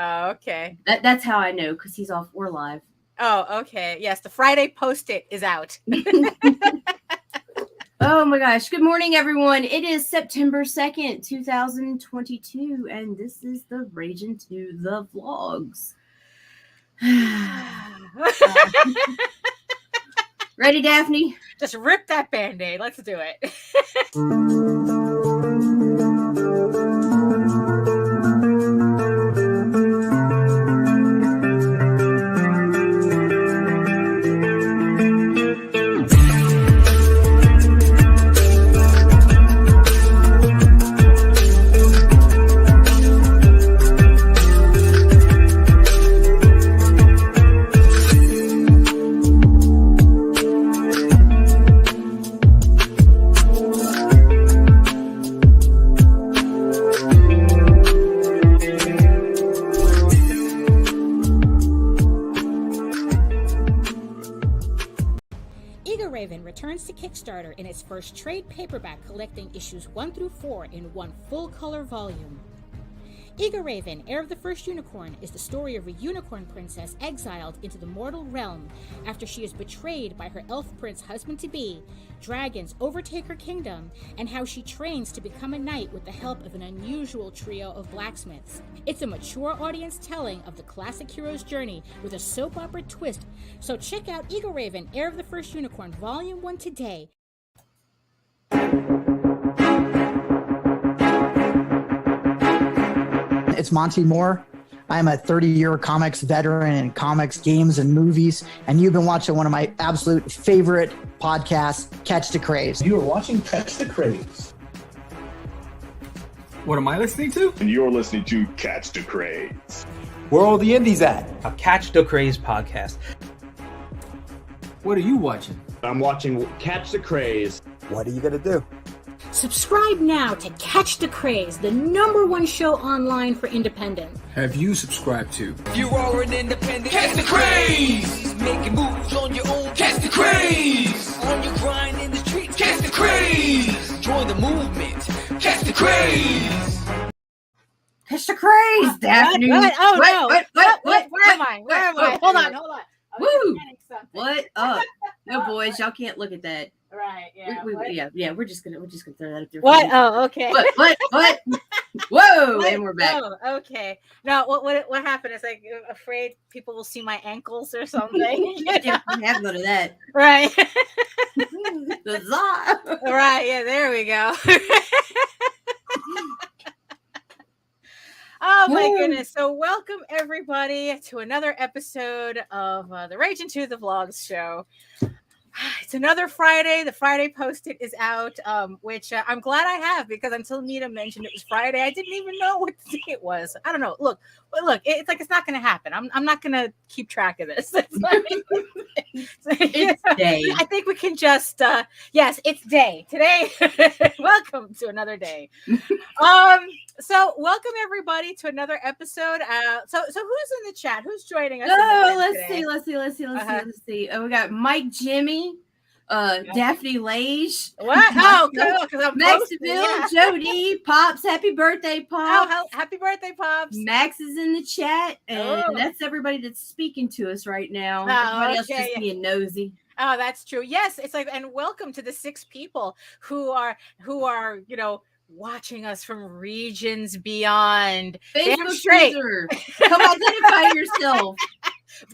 Oh, okay. That's how I know, because he's off. We're live. Oh, okay. Yes, the Friday Post-it is out. Oh my gosh. Good morning, everyone. It is September 2nd, 2022, and this is the Ragin to the Vlogs. Ready, Daphne? Just rip that Band-Aid. Let's do it. Returns to Kickstarter in its first trade paperback, collecting issues 1 through 4 in one full-color volume. Eager Raven, Heir of the First Unicorn, is the story of a unicorn princess exiled into the mortal realm after she is betrayed by her elf prince husband-to-be. Dragons overtake her kingdom, and how she trains to become a knight with the help of an unusual trio of blacksmiths. It's a mature audience telling of the classic hero's journey with a soap opera twist. So check out Eagle Raven, Heir of the First Unicorn, Volume 1 today. It's Monty Moore. I'm a 30-year comics veteran in comics, games, and movies, and you've been watching one of my absolute favorite podcasts, Catch the Craze. You are watching Catch the Craze. What am I listening to? And you're listening to Catch the Craze. Where are all the indies at? A Catch the Craze podcast. What are you watching? I'm watching Catch the Craze. What are you going to do? Subscribe now to Catch the Craze, the #1 show online for independent. Have you subscribed to? You are an independent. Catch the Craze! Making moves on your own. Catch the Craze! On your grind in the streets. Catch the Craze! Join the movement. Catch the Craze! Catch the Craze, Daphne. What? Oh, what? no. What? Where am I? Where am I? Hold on. Woo! What up? No, boys, y'all can't look at that. Right, yeah. We're just gonna throw that up there. What? Oh, okay. What? Whoa! And we're back. Oh, okay. No, what happened is like afraid people will see my ankles or something. We have none of that. Right. Huzzah! Right. Yeah. There we go. Oh my goodness. So welcome everybody to another episode of the Ragin to the Vlogs show. It's another Friday. The Friday Post-it is out, which I'm glad I have, because until Nita mentioned it was Friday, I didn't even know what day it was. I don't know. Look, it's like it's not going to happen. I'm not going to keep track of this. It's day. I think we can just yes, it's day today. Welcome to another day. So welcome everybody to another episode. So who's in the chat? Who's joining us? Let's see. Oh, we got Mike, Jimmy, Daphne, Lage. What? Oh, cool. Because Maxville, Jody, Pops. Happy birthday, Pops. Oh, happy birthday, Pops. Max is in the chat, and that's everybody that's speaking to us right now. Everybody else just being nosy. Oh, that's true. Yes, it's like, and welcome to the 6 people who are watching us from regions beyond. Facebook user, come identify yourself.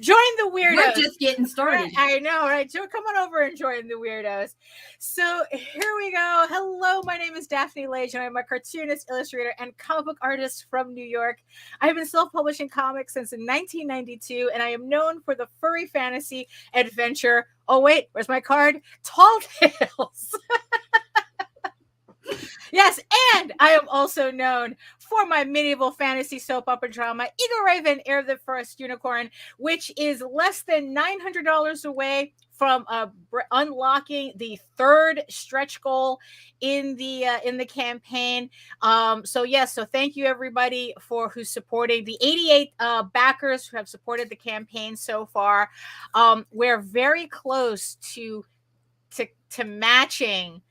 Join the weirdos. We're just getting started. I know, right? So come on over and join the weirdos. So here we go. Hello, my name is Daphne Lage, and I'm a cartoonist, illustrator, and comic book artist from New York. I have been self-publishing comics since 1992, and I am known for the furry fantasy adventure. Oh wait, where's my card? Tall Tales. Yes, and I am also known for my medieval fantasy soap opera drama, Eagle Raven, Heir of the First Unicorn, which is less than $900 away from unlocking the 3rd stretch goal in the campaign. So thank you everybody for who's supporting the 88 backers who have supported the campaign so far. We're very close to matching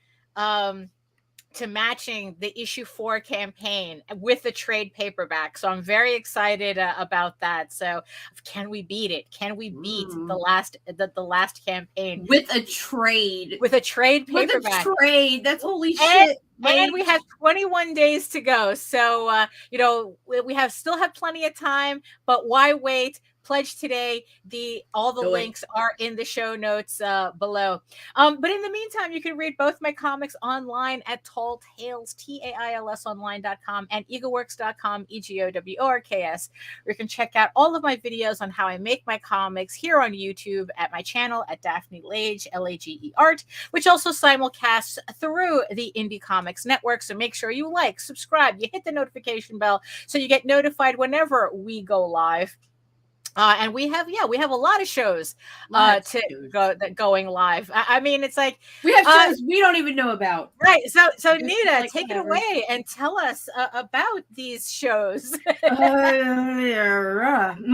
to matching the issue 4 campaign with the trade paperback. So I'm very excited about that. So can we beat it? Can we beat the last campaign with a trade? With a trade paperback. With a trade. That's holy shit. And we have 21 days to go. So we still have plenty of time, but why wait? Pledge today. All the links are in the show notes below. But in the meantime, you can read both my comics online at Tall Tales, TAILS online.com, and egoworks.com, EGOWORKS, where you can check out all of my videos on how I make my comics here on YouTube at my channel at Daphne Lage, Lage Art, which also simulcasts through the Indie Comics Network. So make sure you like, subscribe, you hit the notification bell so you get notified whenever we go live. And we have a lot of shows going live. I mean, it's like we have shows we don't even know about. Right. So Nita, take it away and tell us about these shows. My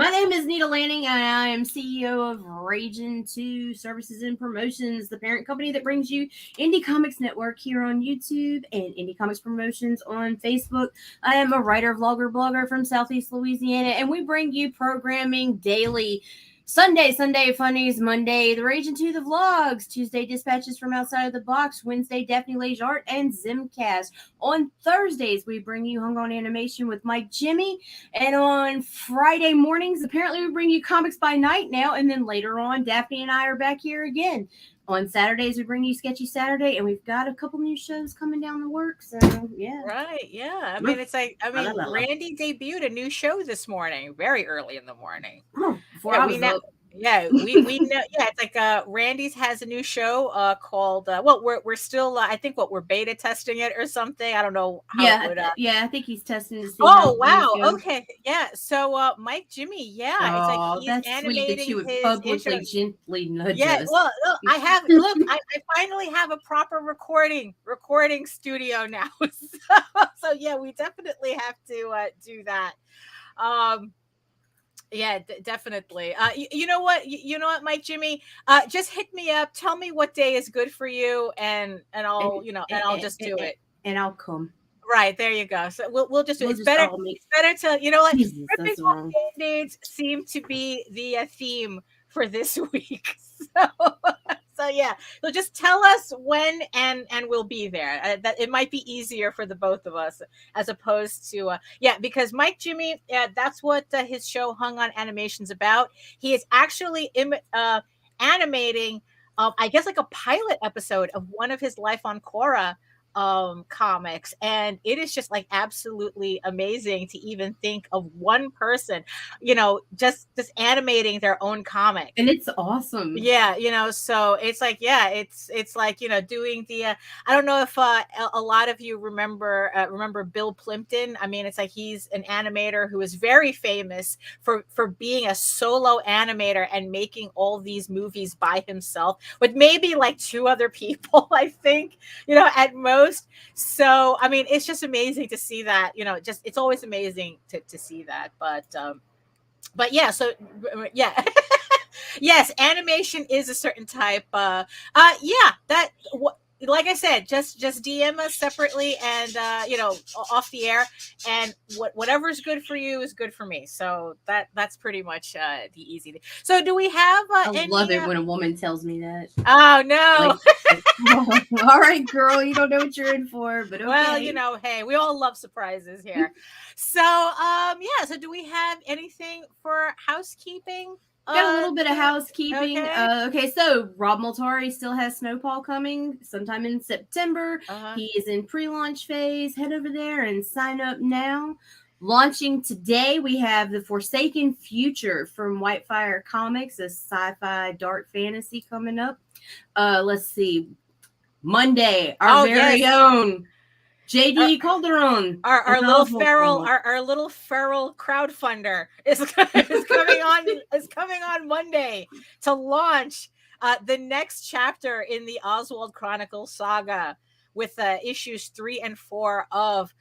name is Nita Lanning, and I am CEO of Ragin 2 Services and Promotions, the parent company that brings you Indie Comics Network here on YouTube and Indie Comics Promotions on Facebook. I am a writer, vlogger, blogger from Southeast Louisiana, and we bring you programming daily. Sunday funnies, Monday the Ragin 2 the vlogs, Tuesday dispatches from outside of the box, Wednesday Daphne Lage art and Zimcast. On Thursdays we bring you Hung On Animation with Mike Jimmy, and on Friday mornings apparently we bring you Comics by Night now, and then later on Daphne and I are back here again. On Saturdays, we bring you Sketchy Saturday, and we've got a couple new shows coming down the works. So, yeah. Right, yeah. I mean, Randy debuted a new show this morning, very early in the morning. Oh, before I was up. Yeah, we know. Yeah, it's like Randy's has a new show called. We're still. I think we're beta testing it or something. I don't know. How I think he's testing to see. Oh wow! Okay, yeah. So Mike Jimmy, yeah, it's like he's that's animating sweet that you would his publicly intros. gently nudge Yeah, us. well, I have. Look, I finally have a proper recording studio now. So yeah, we definitely have to do that. Yeah, definitely. You know what, Mike Jimmy, just hit me up. Tell me what day is good for you, and I'll I'll just do it, and I'll come. Right, there you go. So we'll just do it. It's better to ripping off Band-Aids seem to be the theme for this week. So yeah, so just tell us when, and we'll be there. That it might be easier for the both of us as opposed to because Mike Jimmy, that's what his show Hung On Animation's about. He is actually animating, I guess, like a pilot episode of one of his Life on Korra comics, and it is just like absolutely amazing to even think of one person just animating their own comic, and it's awesome. So it's like it's like doing the I don't know if a lot of you remember Bill Plimpton. I mean, it's like he's an animator who is very famous for being a solo animator and making all these movies by himself with maybe like 2 other people, I think, at most. So I mean, it's just amazing to see that. It's always amazing to see that. But yeah, so yeah. Yes, animation is a certain type. Like I said, just DM us separately and off the air, and whatever's good for you is good for me. So that's pretty much the easy thing. So do we have I love it when a woman tells me that. Oh no. All right, girl, you don't know what you're in for, but okay. Well, hey, we all love surprises here. So so do we have anything for housekeeping? Got a little bit of housekeeping. Okay, so Rob Multari still has Snowfall coming sometime in September. He is in pre-launch phase. Head over there and sign up now. Launching today, we have The Forsaken Future from Whitefire Comics, a sci-fi dark fantasy coming up. Let's see. Monday, our very own JD Calderon, our little feral crowdfunder is coming on Monday to launch the next chapter in the Oswald Chronicles saga with issues 3 and 4 of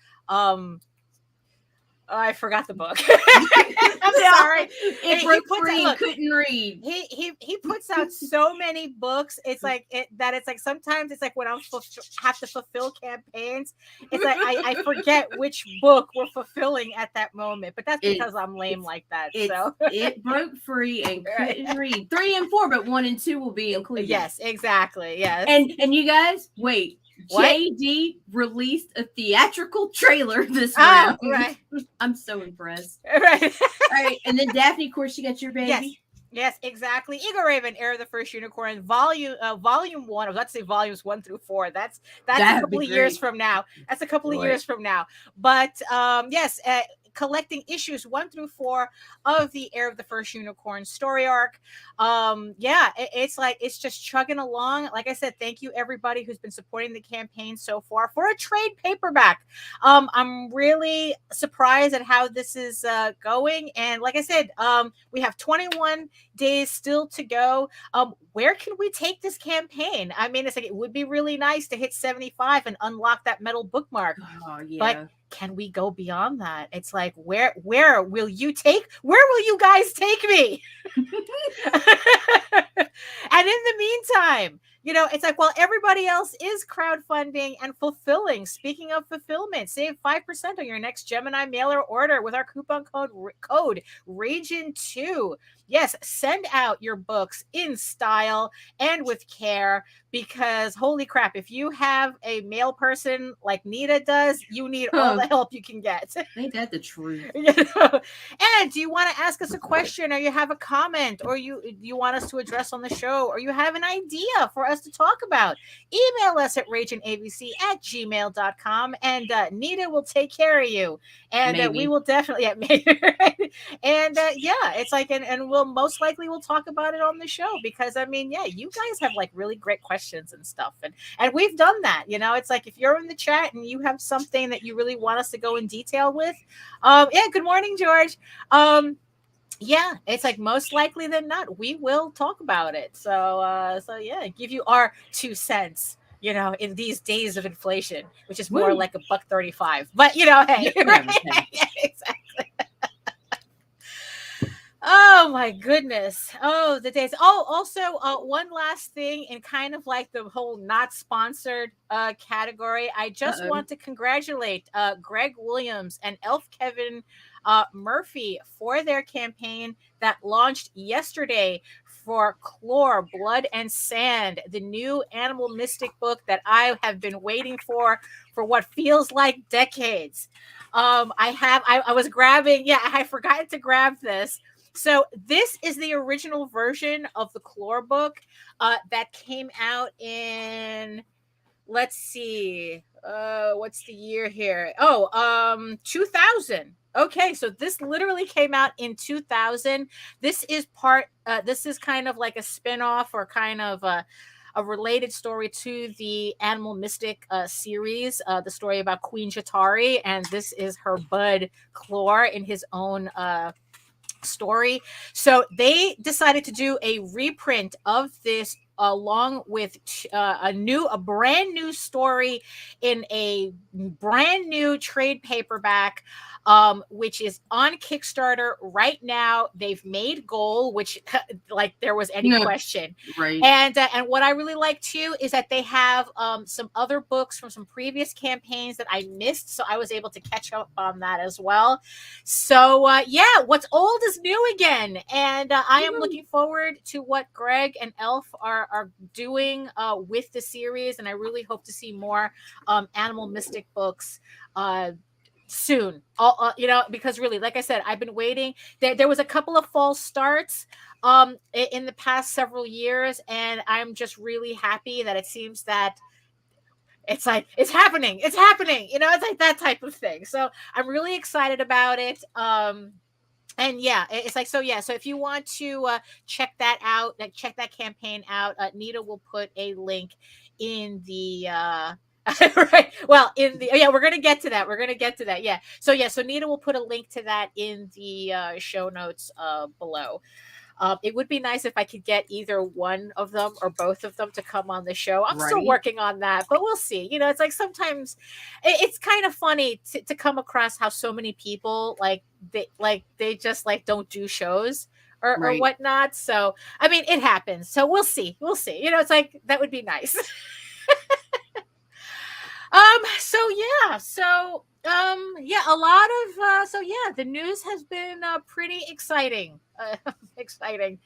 I forgot the book. I'm sorry. It broke free and couldn't read. He puts out so many books. It's like it's like sometimes it's like when I have to fulfill campaigns, it's like I forget which book we're fulfilling at that moment. But that's because I'm lame like that. So it broke free and couldn't read 3 and 4, but 1 and 2 will be included. Yes, exactly. Yes. And you guys, wait. What? JD released a theatrical trailer this round. Right. I'm so impressed. Right. All right. And then Daphne, of course, you got your baby. Yes, exactly. Eagle Raven, Heir of the First Unicorn, volume 1. I was about to say volumes 1 through 4. That's a couple of years from now. That's a couple of years from now. But yes, collecting issues 1 through 4 of the Heir of the First Unicorn story arc. It's like it's just chugging along. Like I said, thank you everybody who's been supporting the campaign so far for a trade paperback. I'm really surprised at how this is going. And like I said, we have 21 days still to go. Where can we take this campaign? I mean, it's like it would be really nice to hit 75 and unlock that metal bookmark. Oh, yeah. But can we go beyond that? It's like, where will you guys take me? And in the meantime, it's like, well, everybody else is crowdfunding and fulfilling. Speaking of fulfillment, save 5% on your next Gemini mailer order with our coupon code Ragin2. Yes, send out your books in style and with care, because holy crap, if you have a mail person like Nita does, you need all the help you can get. Ain't that the truth? And do you want to ask us a question, or you have a comment, or you want us to address on the show, or you have an idea for us to talk about, email us at raginabc@gmail.com, and Nita will take care of you. And we will definitely, it's like, and we'll most likely we'll talk about it on the show, because I mean, you guys have like really great questions and stuff, and we've done that. It's like if you're in the chat and you have something that you really want us to go in detail with, good morning, George. It's like most likely than not, we will talk about it. So give you our 2 cents. In these days of inflation, which is more like $1.35. But hey, right? Exactly. Oh my goodness. Oh, the days. Oh, also one last thing in kind of like the whole not sponsored category. I just want to congratulate Greg Williams and Elf Kevin Murphy for their campaign that launched yesterday for Chlor, Blood and Sand, the new Animal Mystic book that I have been waiting for what feels like decades. I was grabbing, I forgot to grab this. So this is the original version of the Chlor book that came out in, let's see, what's the year here? 2000. Okay, so this literally came out in 2000. This is kind of like a spin-off, or kind of a related story to the Animal Mystic series, the story about Queen Jatari, and this is her bud Chlor in his own story. So they decided to do a reprint of this along with a brand new story in a brand new trade paperback, which is on Kickstarter right now. They've made goal, which like there was any question. Right. And what I really like too is that they have some other books from some previous campaigns that I missed, so I was able to catch up on that as well. So what's old is new again, and I am looking forward to what Greg and Elf are doing with the series, and I really hope to see more Animal Mystic books soon. Because really, like I said, I've been waiting. There was a couple of false starts in the past several years, and I'm just really happy that it seems that it's like it's happening. It's like that type of thing. So I'm really excited about it. And it's like, so if you want to check that out, check that campaign out, Nita will put a link in the right. Well, we're gonna get to that. So Nita will put a link to that in the show notes below. It would be nice if I could get either one of them or both of them to come on the show. I'm still Right. working on that, but we'll see. You know, it's like sometimes it's kind of funny to come across how so many people they just like don't do shows or Right. whatnot. So I mean, it happens. So we'll see. We'll see. You know, it's like that would be nice. A lot of the news has been pretty exciting. Exciting.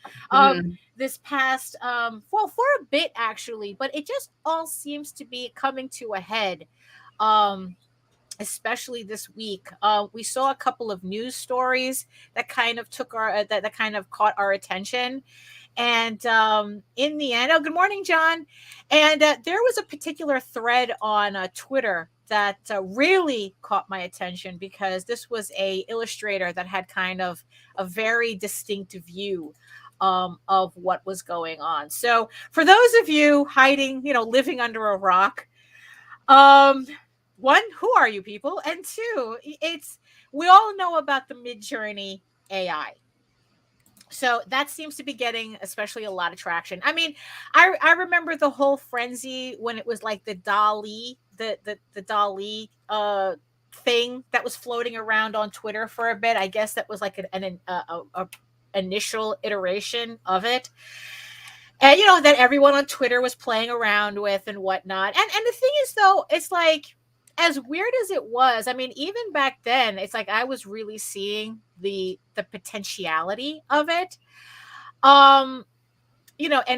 This past for a bit actually, but it just all seems to be coming to a head. Especially this week. We saw a couple of news stories that kind of took our that kind of caught our attention. And in the end, good morning, John. And there was a particular thread on Twitter that really caught my attention because this was a illustrator that had kind of a very distinct view of what was going on. So for those of you hiding, living under a rock, one, who are you people? And two, we all know about the MidJourney AI. So that seems to be getting especially a lot of traction. I mean, I remember the whole frenzy when it was like the DALL-E, the DALL-E thing that was floating around on Twitter for a bit. I guess that was like an initial iteration of it. And that everyone on Twitter was playing around with and whatnot. And the thing is though, it's like, as weird as it was, I mean, even back then, it's like I was really seeing the potentiality of it, and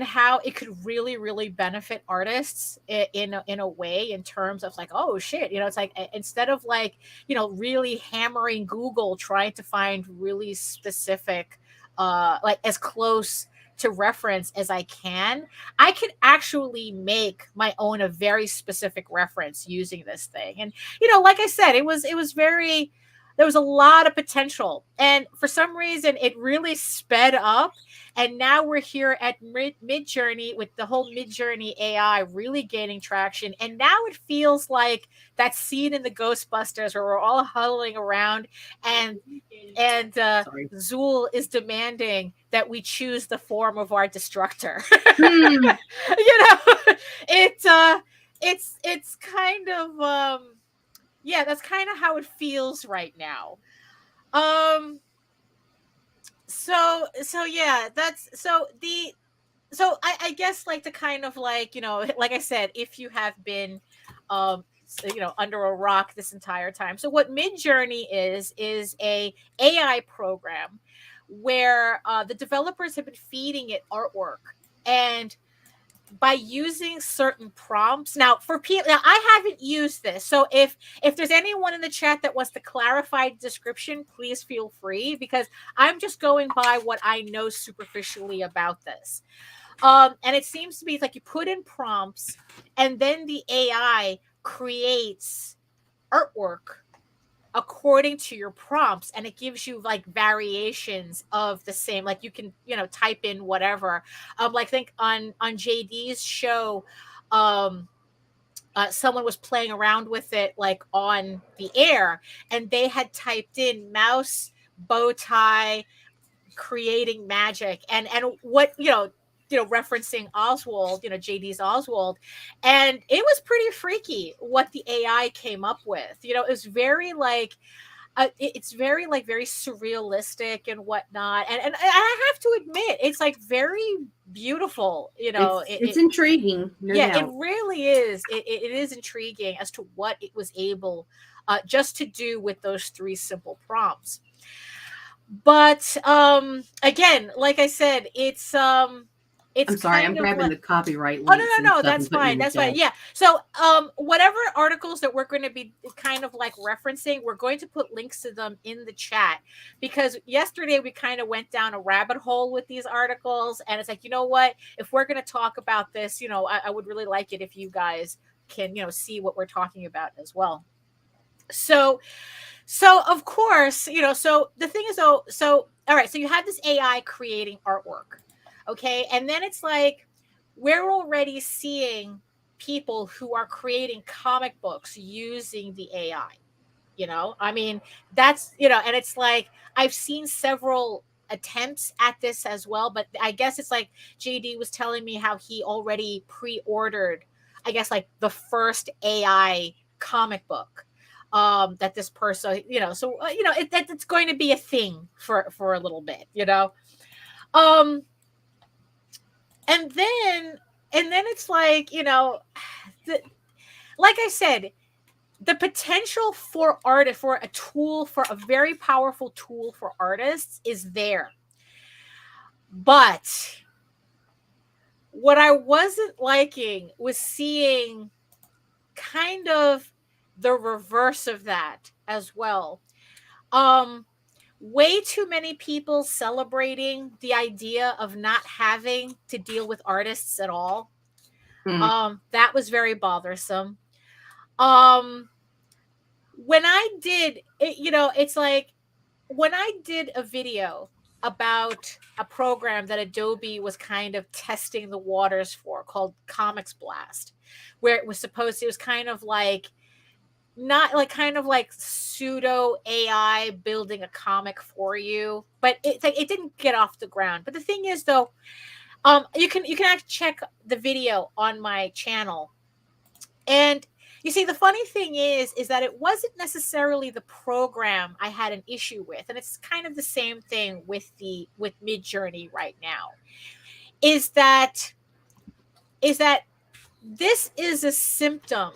how it could really, really benefit artists in a way in terms of like, oh shit, it's like instead of like, really hammering Google trying to find really specific, like as close to reference as I can, I could actually make my own a very specific reference using this thing. And like I said, it was very, there was a lot of potential, and for some reason it really sped up, and now we're here at MidJourney with the whole MidJourney AI really gaining traction. And now it feels like that scene in the Ghostbusters where we're all huddling around and Zool is demanding that we choose the form of our destructor. It's kind of that's kind of how it feels right now. I guess like to kind of like, like I said, if you have been under a rock this entire time. So what MidJourney is a AI program where the developers have been feeding it artwork, and by using certain prompts. Now, for people, I haven't used this, so if there's anyone in the chat that wants to clarify the description, please feel free, because I'm just going by what I know superficially about this. And it seems to be like you put in prompts, and then the AI creates artwork according to your prompts, and it gives you like variations of the same, like you can type in whatever. Like think on JD's show, someone was playing around with it like on the air, and they had typed in mouse bow tie creating magic, and what referencing Oswald, JD's Oswald. And it was pretty freaky what the AI came up with. It was very like, it's very like very surrealistic and whatnot. And I have to admit, it's like very beautiful. It's intriguing. No doubt. It really is. It is intriguing as to what it was able just to do with those three simple prompts. But again, like I said, it's I'm sorry, I'm grabbing the copyright. Oh, no, that's fine. That's fine. Yeah. So, whatever articles that we're going to be kind of like referencing, we're going to put links to them in the chat, because yesterday we kind of went down a rabbit hole with these articles, and it's like, you know what? If we're going to talk about this, I would really like it if you guys can, see what we're talking about as well. So of course, so the thing is, all right, so you have this AI creating artwork. Okay. And then it's like, we're already seeing people who are creating comic books using the AI, I mean, that's, and it's like, I've seen several attempts at this as well, but I guess it's like JD was telling me how he already pre-ordered, I guess, like the first AI comic book that this person, so it's going to be a thing for a little bit, and then it's like, like I said, the potential for a very powerful tool for artists is there. But what I wasn't liking was seeing kind of the reverse of that as well. Way too many people celebrating the idea of not having to deal with artists at all. That was very bothersome. When I did it, it's like when I did a video about a program that Adobe was kind of testing the waters for called Comics Blast, where it was kind of like, not like kind of like pseudo AI building a comic for you, but it didn't get off the ground. But the thing is, though, you can actually check the video on my channel, and you see, the funny thing is that it wasn't necessarily the program I had an issue with, and it's kind of the same thing with MidJourney right now. Is that this is a symptom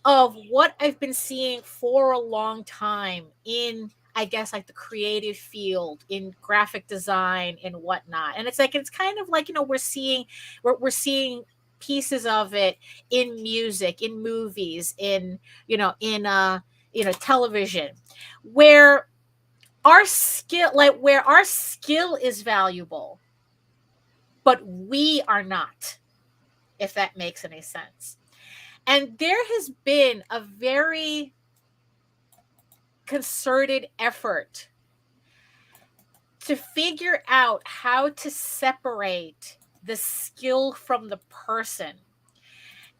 of what I've been seeing for a long time in, I guess, like the creative field, in graphic design and whatnot. And it's kind of like, we're seeing pieces of it in music, in movies, in television, where our skill is valuable, but we are not, if that makes any sense. And there has been a very concerted effort to figure out how to separate the skill from the person.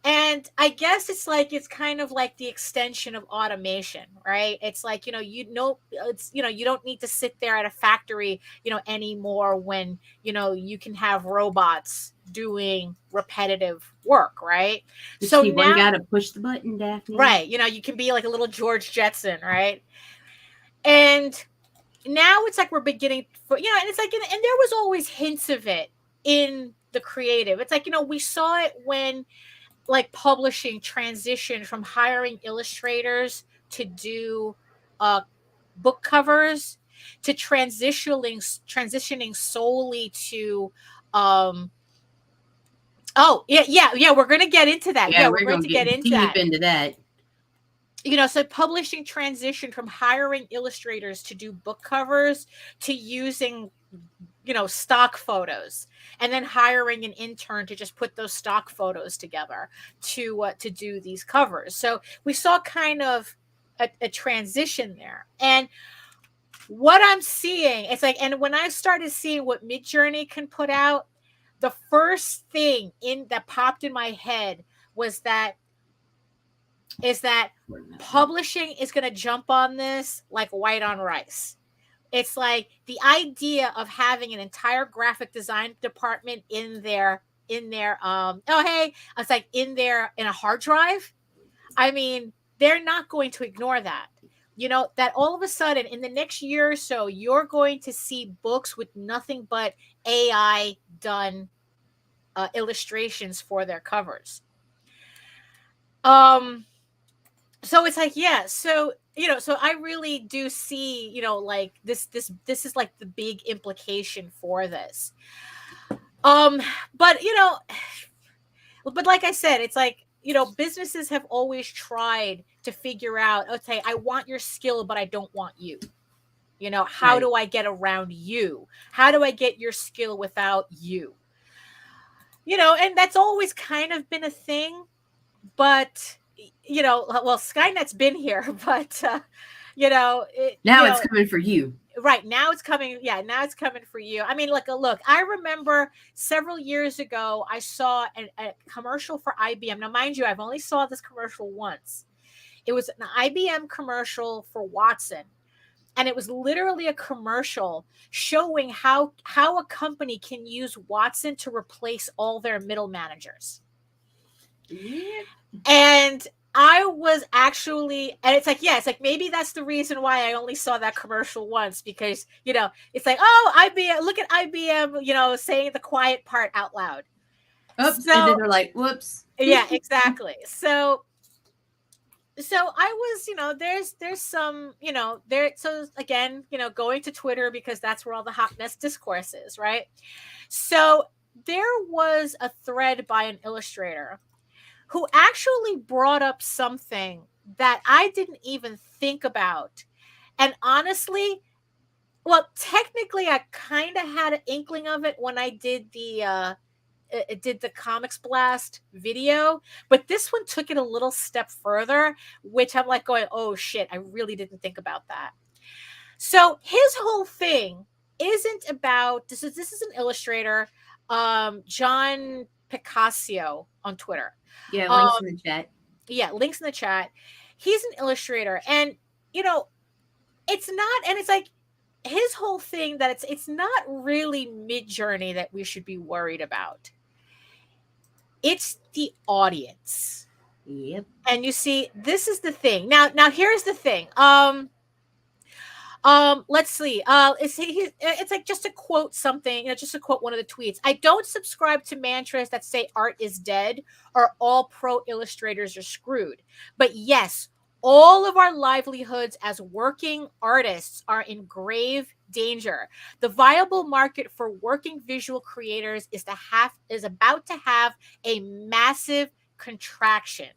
And I guess it's kind of like the extension of automation, right? It's like, you don't need to sit there at a factory, anymore, when, you can have robots doing repetitive work, right? So now you got to push the button, Daphne. Right. You can be like a little George Jetson, right? And now it's like we're beginning and it's like, and there was always hints of it in the creative. It's like, we saw it when like publishing transitioned from hiring illustrators to do book covers to transitioning solely to we're going to get into that. Yeah, we're going to get into that. So publishing transitioned from hiring illustrators to do book covers to using stock photos, and then hiring an intern to just put those stock photos together to do these covers. So we saw kind of a transition there. And what I'm seeing, it's like, and when I started seeing what MidJourney can put out, the first thing that popped in my head is that publishing is going to jump on this like white on rice. It's like the idea of having an entire graphic design department in there, it's like in there in a hard drive. I mean, they're not going to ignore that. That all of a sudden in the next year or so, you're going to see books with nothing but AI done illustrations for their covers. So it's like, yeah, so I really do see, like this is like the big implication for this. But like I said, it's like, businesses have always tried to figure out, okay, I want your skill, but I don't want you. How do I get around you? How do I get your skill without you? And that's always kind of been a thing, but well, Skynet's been here, but now it's coming for you. Right now it's coming. Yeah, now it's coming for you. I mean, look, I remember several years ago, I saw a commercial for IBM. Now, mind you, I've only saw this commercial once. It was an IBM commercial for Watson. and it was literally a commercial showing how a company can use Watson to replace all their middle managers. Yeah. And I was actually, and it's like, yeah, it's like maybe that's the reason why I only saw that commercial once, because, you know, it's like, oh, IBM, look at IBM, you know, saying the quiet part out loud. Oops, So, and then they're like, whoops. Yeah, exactly. So I was, you know, there's some, you know, there. So again, you know, going to Twitter because that's where all the hot mess discourse is, right? So there was a thread by an illustrator who actually brought up something that I didn't even think about. And honestly, well, technically I kind of had an inkling of it when I did the Comics Blast video, but this one took it a little step further, which I'm like going, oh shit, I really didn't think about that. So his whole thing isn't about this is an illustrator, John Picasso on Twitter. Yeah, links in the chat. Yeah, links in the chat. He's an illustrator, and you know, it's not, and it's like his whole thing that it's not really MidJourney that we should be worried about. It's the audience. Yep. And you see, this is the thing. Now here's the thing. Let's see. It's like just to quote something, you know, just to quote one of the tweets. I don't subscribe to mantras that say art is dead or all pro illustrators are screwed. But yes, all of our livelihoods as working artists are in grave danger. The viable market for working visual creators is about to have a massive contraction.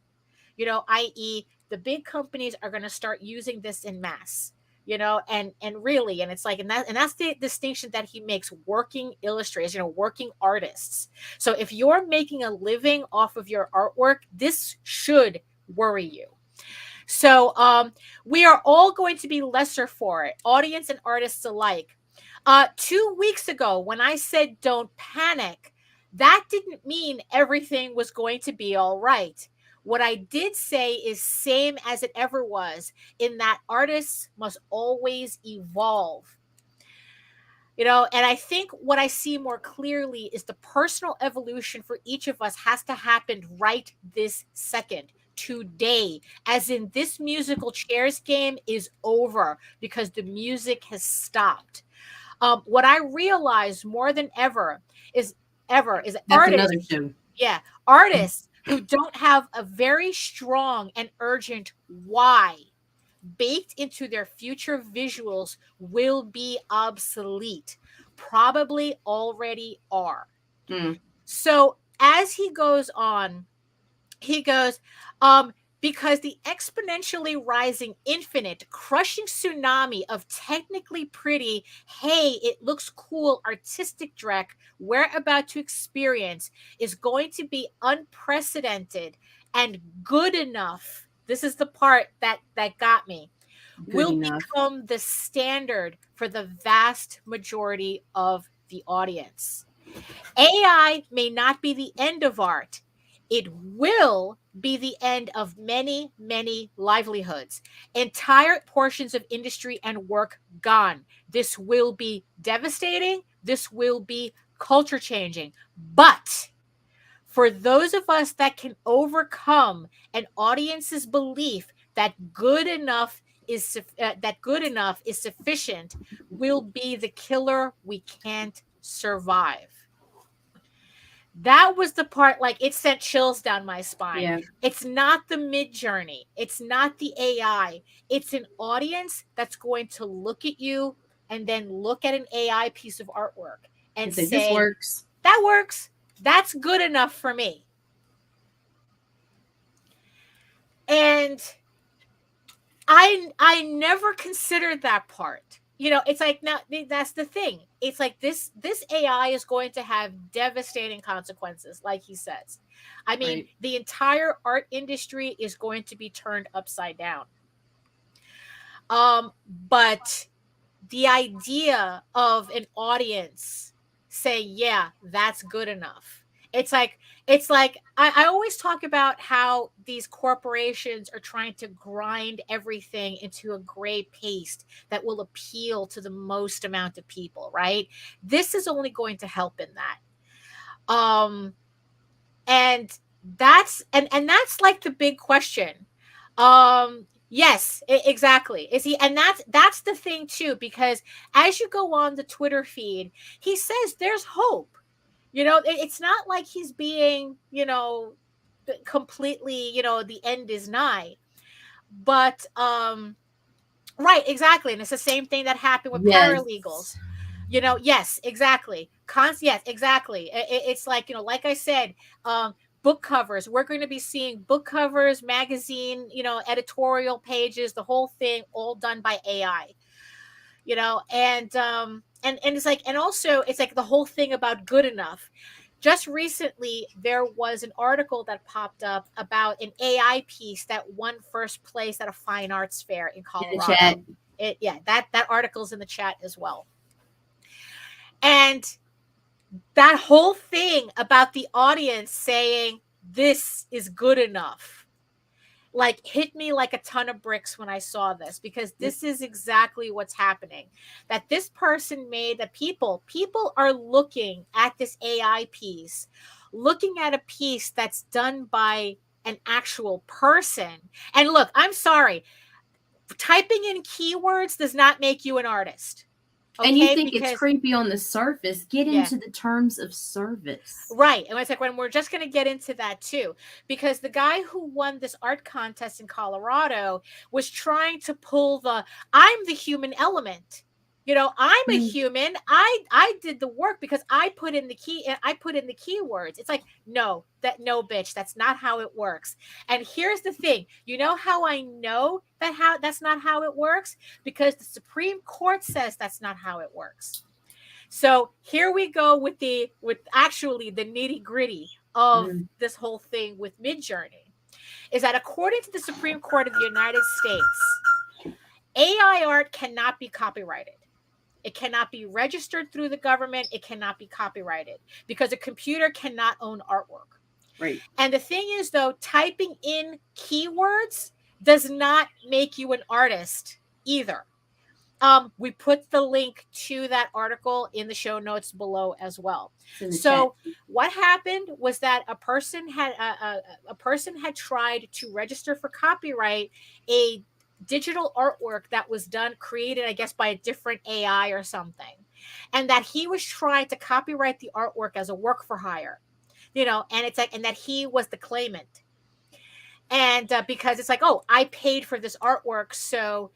You know, i.e., the big companies are going to start using this in mass. You know, and really, and it's like, and that's the distinction that he makes: working illustrators, you know, working artists. So if you're making a living off of your artwork, this should worry you. So we are all going to be lesser for it, audience and artists alike. 2 weeks ago, when I said don't panic, that didn't mean everything was going to be all right. What I did say is same as it ever was, in that artists must always evolve. You know, and I think what I see more clearly is the personal evolution for each of us has to happen right this second, today, as in this musical chairs game is over because the music has stopped. What I realize more than ever is That's artists, another show. yeah, artists who don't have a very strong and urgent why baked into their future visuals will be obsolete, probably already are. So as he goes on, he goes, because the exponentially rising, infinite, crushing tsunami of technically pretty, hey, it looks cool, artistic dreck we're about to experience is going to be unprecedented and good enough. This is the part that got me. Will become the standard for the vast majority of the audience. AI may not be the end of art. It will be the end of many, many livelihoods. Entire portions of industry and work gone. This will be devastating. This will be culture changing. But for those of us that can overcome an audience's belief that good enough is sufficient, will be the killer we can't survive. That was the part, like, it sent chills down my spine. Yeah. It's not the MidJourney. It's not the AI. It's an audience that's going to look at you and then look at an AI piece of artwork and say, this works. That works. That's good enough for me. And I never considered that part. You know, it's like, now that's the thing. It's like this AI is going to have devastating consequences, like he says. I mean, Right. The entire art industry is going to be turned upside down. But the idea of an audience saying, yeah, that's good enough, It's like I always talk about how these corporations are trying to grind everything into a gray paste that will appeal to the most amount of people, right? This is only going to help in that. And that's like the big question. Yes, exactly. Is he? And that's the thing too, because as you go on the Twitter feed, he says there's hope. It's not like he's being, completely, the end is nigh. But right, exactly. And it's the same thing that happened with paralegals. Yes, exactly. Yes, exactly. It's like, like I said, book covers. We're going to be seeing book covers, magazine, editorial pages, the whole thing, all done by AI. And it's like, and also it's like the whole thing about good enough. Just recently, there was an article that popped up about an AI piece that won first place at a fine arts fair in Colorado. That article's in the chat as well. And that whole thing about the audience saying this is good enough, like, hit me like a ton of bricks when I saw this, because this is exactly what's happening. That this person made that people are looking at this AI piece, looking at a piece that's done by an actual person. And look, I'm sorry, typing in keywords does not make you an artist. Okay, and you think it's creepy on the surface. Get into the terms of service. Right. And it's like, when we're just going to get into that too, because the guy who won this art contest in Colorado was trying to pull I'm the human element. I'm a human. I did the work because I put in the keywords. It's like, no, bitch, that's not how it works. And here's the thing. You know how I know that's not how it works? Because the Supreme Court says that's not how it works. So here we go with actually the nitty-gritty of this whole thing with MidJourney. Is that according to the Supreme Court of the United States, AI art cannot be copyrighted. It cannot be registered through the government. It cannot be copyrighted because a computer cannot own artwork. Right. And the thing is, though, typing in keywords does not make you an artist either. We put the link to that article in the show notes below as well. So what happened was that a person had tried to register for copyright a digital artwork that was created, I guess, by a different AI or something. And that he was trying to copyright the artwork as a work for hire, and it's like, and that he was the claimant. And because it's like, oh, I paid for this artwork. So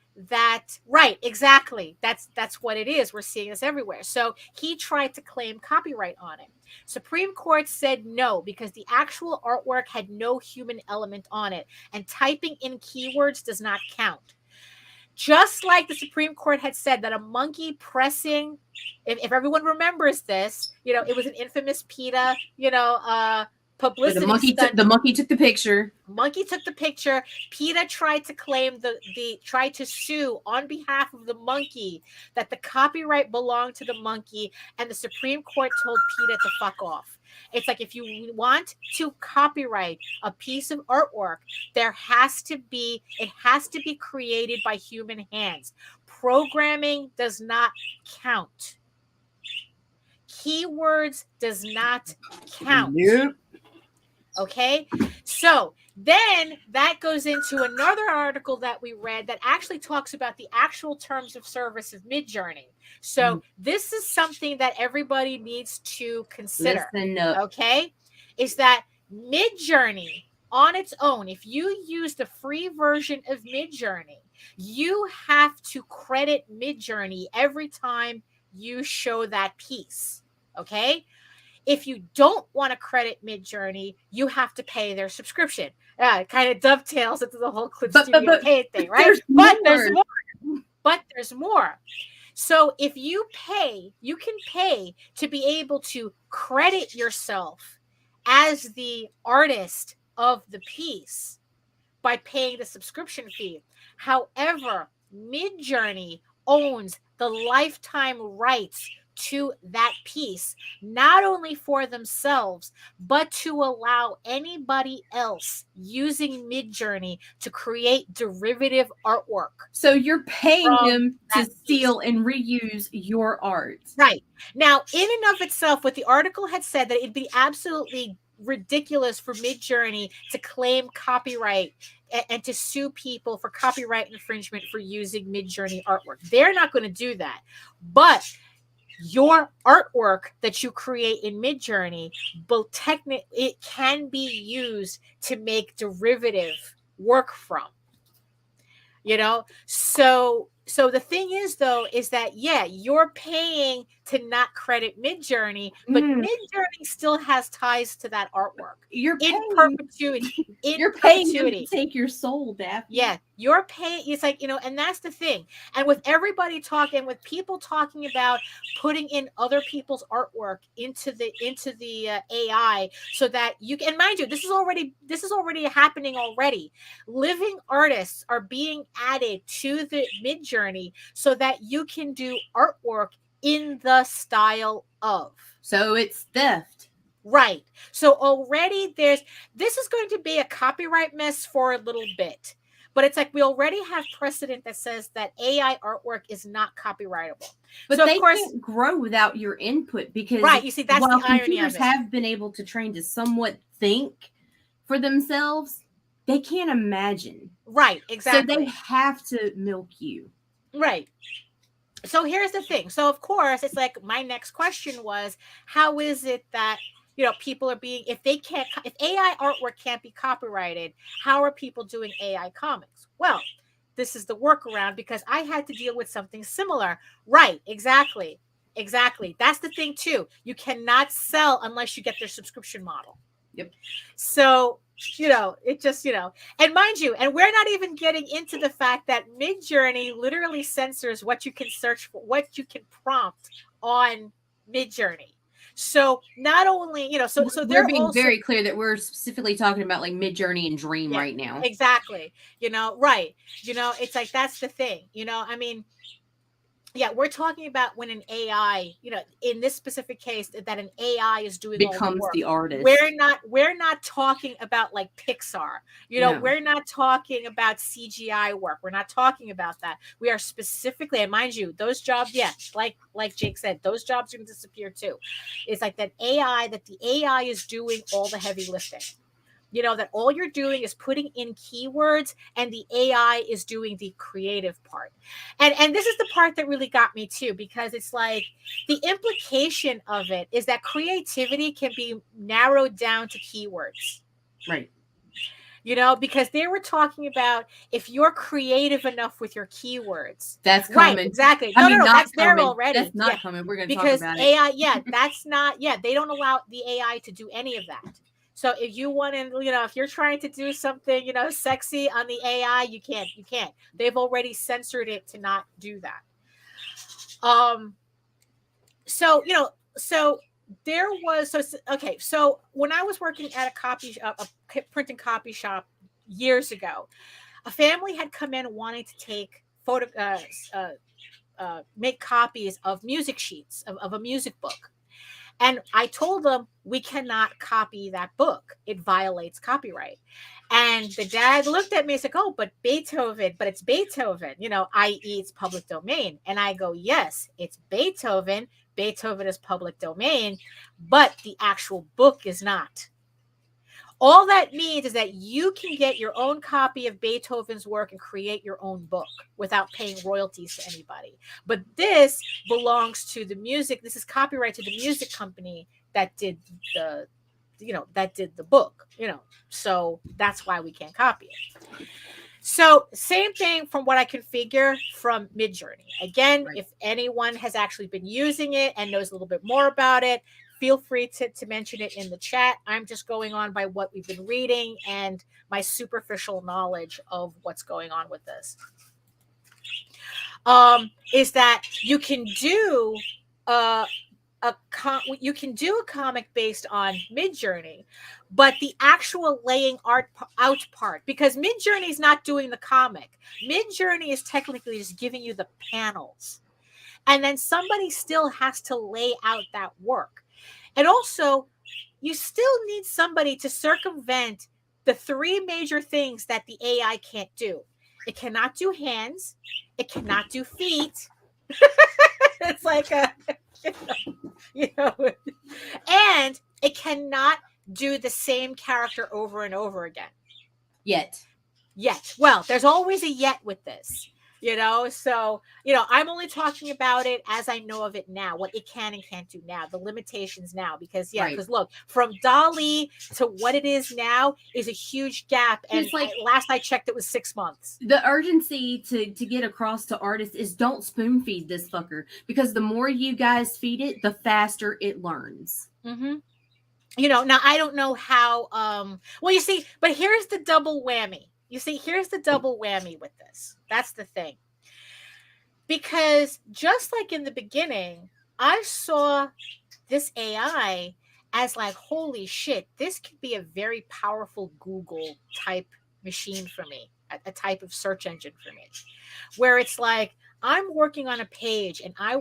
right, exactly. That's what it is. We're seeing this everywhere. So he tried to claim copyright on it. Supreme Court said no, because the actual artwork had no human element on it, and typing in keywords does not count. Just like the Supreme Court had said that a monkey pressing, if everyone remembers this, it was an infamous PETA, publicity. The monkey took the picture. Monkey took the picture. PETA tried to claim tried to sue on behalf of the monkey that the copyright belonged to the monkey, and the Supreme Court told PETA to fuck off. It's like, if you want to copyright a piece of artwork, it has to be created by human hands. Programming does not count. Keywords does not count. Nope. Okay, so then that goes into another article that we read that actually talks about the actual terms of service of MidJourney. So this is something that everybody needs to consider. Listen up. Okay, is that MidJourney on its own, if you use the free version of MidJourney, you have to credit MidJourney every time you show that piece. Okay. If you don't want to credit MidJourney, you have to pay their subscription. It kind of dovetails into the whole Clip Studio paid thing, right? But there's more. So if you pay, you can pay to be able to credit yourself as the artist of the piece by paying the subscription fee. However, MidJourney owns the lifetime rights to that piece, not only for themselves, but to allow anybody else using MidJourney to create derivative artwork. So you're paying from them to that steal and reuse your art. Right. Now, in and of itself, what the article had said, that it'd be absolutely ridiculous for MidJourney to claim copyright and to sue people for copyright infringement for using MidJourney artwork. They're not going to do that. But your artwork that you create in MidJourney, it can be used to make derivative work from. So the thing is, though, is that, yeah, you're paying to not credit MidJourney, but MidJourney still has ties to that artwork. You're in perpetuity. You're paying them to take your soul, Daphne. Yeah, you're paying. It's like, and that's the thing. And with everybody talking, with people talking about putting in other people's artwork into the AI, so that you can, and mind you, this is already happening already. Living artists are being added to the MidJourney so that you can do artwork in the style of. So it's theft. Right. So already this is going to be a copyright mess for a little bit. But it's like we already have precedent that says that AI artwork is not copyrightable. But so they of course, can't grow without your input, because right, you see, that's while the irony computers of it. have been able to train to somewhat think for themselves, they can't imagine. Right, exactly. So they have to milk you. Right. So here's the thing. So of course, it's like my next question was, how is it that people are being, if AI artwork can't be copyrighted, how are people doing AI comics? Well, this is the workaround, because I had to deal with something similar. Right, exactly. That's the thing too. You cannot sell unless you get their subscription model. Yep. So, it just, and mind you, and we're not even getting into the fact that MidJourney literally censors what you can search for, what you can prompt on MidJourney. So not only, so they're being very clear that we're specifically talking about like MidJourney and Dream right now. Exactly. Right. It's like, that's the thing, I mean, yeah, we're talking about when an AI, in this specific case, that an AI is doing becomes all the work. The artist. We're not talking about like Pixar. No. We're not talking about CGI work. We're not talking about that. We are specifically, and mind you, those jobs, like Jake said, those jobs are going to disappear too. It's like that the AI is doing all the heavy lifting. That all you're doing is putting in keywords, and the AI is doing the creative part. And this is the part that really got me too, because it's like the implication of it is that creativity can be narrowed down to keywords. Right. Because they were talking about if you're creative enough with your keywords. That's coming. Right, exactly. No, that's coming. there already. That's not coming. We're going to talk about AI, that's not, they don't allow the AI to do any of that. So if you want to, if you're trying to do something, sexy on the AI, you can't. They've already censored it to not do that. So there was, so when I was working at a print and copy shop years ago, a family had come in wanting to take make copies of music sheets of a music book. And I told them, we cannot copy that book. It violates copyright. And the dad looked at me and said, oh, but it's Beethoven, i.e. it's public domain. And I go, yes, it's Beethoven. Beethoven is public domain, but the actual book is not. All that means is that you can get your own copy of Beethoven's work and create your own book without paying royalties to anybody. But this belongs to the music. This is copyright to the music company that did the book, so that's why we can't copy it. So same thing from what I can figure from MidJourney. Again, right. If anyone has actually been using it and knows a little bit more about it, feel free to mention it in the chat. I'm just going on by what we've been reading and my superficial knowledge of what's going on with this. Is that you can do a comic based on MidJourney, but the actual laying out part, because MidJourney is not doing the comic. MidJourney is technically just giving you the panels. And then somebody still has to lay out that work. And also, you still need somebody to circumvent the three major things that the AI can't do. It cannot do hands. It cannot do feet. It's like and it cannot do the same character over and over again. Yet. Well, there's always a yet with this, so I'm only talking about it as I know of it now, what it can and can't do now, the limitations now, because look, from DALL-E to what it is now is a huge gap, and last I checked it was 6 months. The urgency to get across to artists is don't spoon feed this fucker, because the more you guys feed it, the faster it learns. Now I don't know how well, you see, but here's the double whammy. Here's the double whammy with this. That's the thing. Because just like in the beginning, I saw this AI as like, holy shit, this could be a very powerful Google type machine for me, a type of search engine for me, where it's like, I'm working on a page and I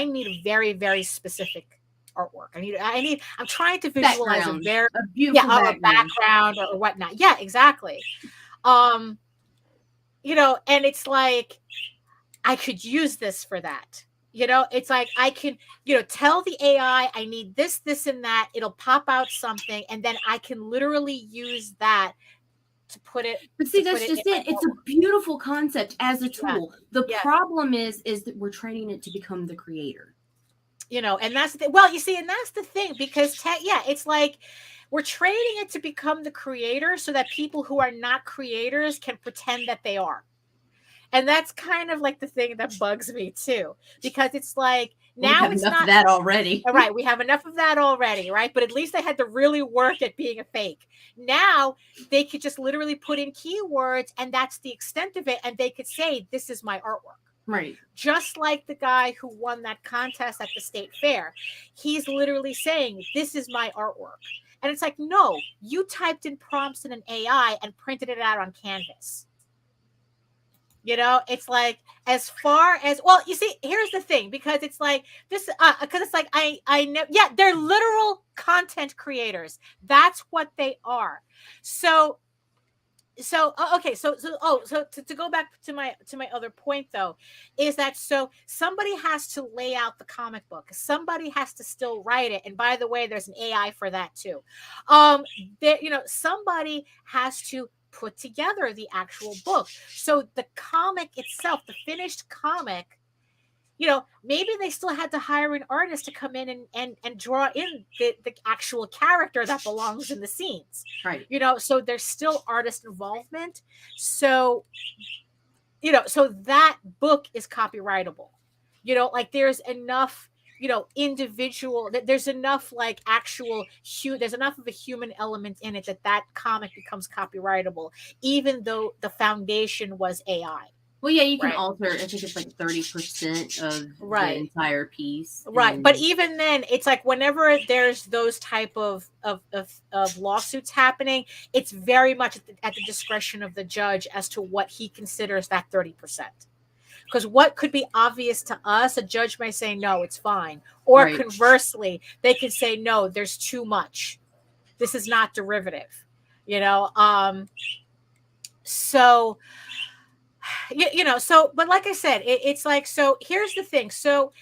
need a very, very specific artwork. I'm trying to visualize a beautiful background or whatnot. Yeah, exactly. And it's like, I could use this for that. It's like, I can, tell the AI I need this, this, and that. It'll pop out something, and then I can literally use that to put it. But see, that's just it. It's a beautiful concept as a tool. The problem is that we're training it to become the creator. And that's the thing. Well, you see, and that's the thing, because it's like we're training it to become the creator so that people who are not creators can pretend that they are. And that's kind of like the thing that bugs me too, because it's like, now it's not that already. Right. We have enough of that already. Right. But at least they had to really work at being a fake. Now they could just literally put in keywords, and that's the extent of it. And they could say, this is my artwork. Right. Just like the guy who won that contest at the state fair. He's literally saying, this is my artwork. And it's like, no, you typed in prompts in an AI and printed it out on Canvas. It's like, as far as, well, you see, here's the thing, because it's like this, because it's like, I know, they're literal content creators. That's what they are. So to go back to my other point though, is that so somebody has to lay out the comic book, somebody has to still write it, and by the way, there's an AI for that too. Somebody has to put together the actual book. So the comic itself, the finished comic, maybe they still had to hire an artist to come in and draw in the actual character that belongs in the scenes. Right. So there's still artist involvement. So, so that book is copyrightable. Like there's enough, individual, there's enough like actual, there's enough of a human element in it that comic becomes copyrightable, even though the foundation was AI. Well, yeah, you can alter, I think it's like 30% of the entire piece. Right. But even then, it's like whenever there's those type of lawsuits happening, it's very much at the discretion of the judge as to what he considers that 30%. Because what could be obvious to us, a judge may say, no, it's fine. Or conversely, they can say, no, there's too much. This is not derivative. So... but like I said, it's like, so here's the thing. So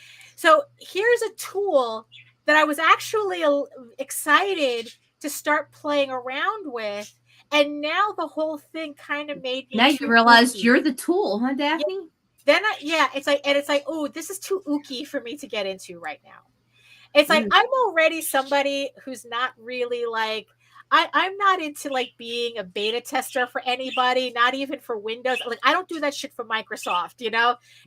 here's a tool that I was actually excited to start playing around with. And now the whole thing kind of made me. Now you realized you're the tool, huh, Daphne? Then it's like, oh, this is too ooky for me to get into right now. It's like, I'm already somebody who's not really like, I'm not into like being a beta tester for anybody, not even for Windows. Like, I don't do that shit for Microsoft,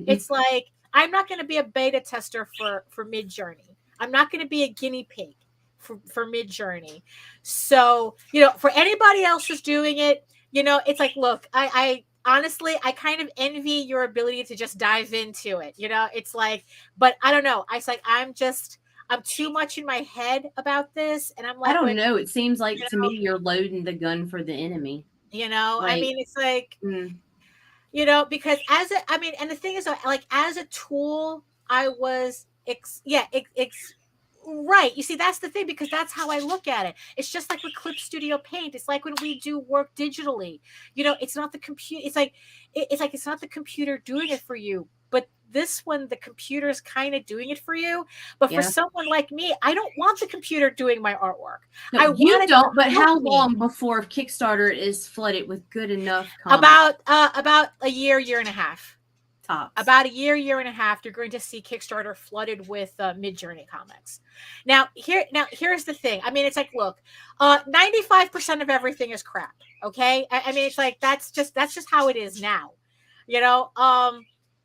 It's like, I'm not going to be a beta tester for MidJourney. I'm not going to be a guinea pig for MidJourney. So, for anybody else who's doing it, it's like, look, I honestly, I kind of envy your ability to just dive into it. It's like, but I don't know. I'm too much in my head about this. And I'm like, I don't know. It seems like to me, you're loading the gun for the enemy. I mean, it's like, because and the thing is, like, as a tool, I was right. You see, that's the thing, because that's how I look at it. It's just like with Clip Studio Paint. It's like when we do work digitally. It's not the computer. It's not the computer doing it for you. But this one, the computer's kind of doing it for you. But for someone like me, I don't want the computer doing my artwork. No, you don't. But how long before Kickstarter is flooded with good enough comics? About a year and a half. Tops. About a year and a half, you're going to see Kickstarter flooded with MidJourney comics. Now here's the thing. I mean, it's like, look, 95% of everything is crap. Okay, I mean, it's like that's just how it is now.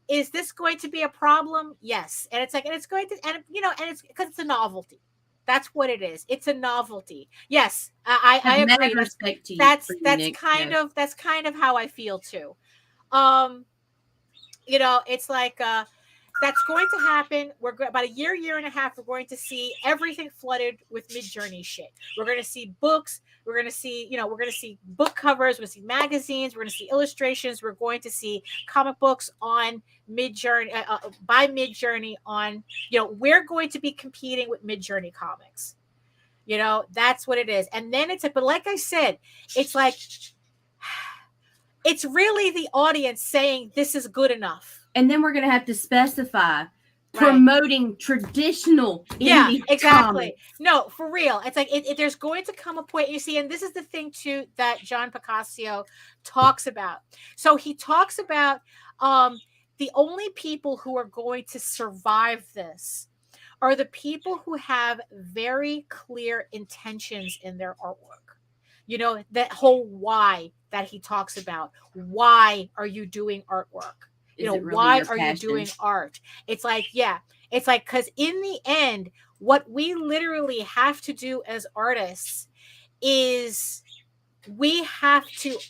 Is this going to be a problem? Yes, and it's going to, and it's because it's a novelty. That's what it is. It's a novelty. Yes, I agree. That's kind of how I feel too. It's like that's going to happen. We're about a year and a half. We're going to see everything flooded with MidJourney shit. We're going to see books. We're going to see, we're going to see book covers. We're going to see magazines. We're going to see illustrations. We're going to see comic books on MidJourney by MidJourney on. We're going to be competing with MidJourney comics. That's what it is. And then but like I said, it's like. It's really the audience saying this is good enough. And then we're going to have to specify promoting traditional indie exactly. comics. No, for real. It's like there's going to come a point, you see, and this is the thing too that John Picasso talks about. So he talks about the only people who are going to survive this are the people who have very clear intentions in their artwork. That whole why that he talks about. Why are you doing artwork? Really why are you doing art? It's like, because in the end, what we literally have to do as artists is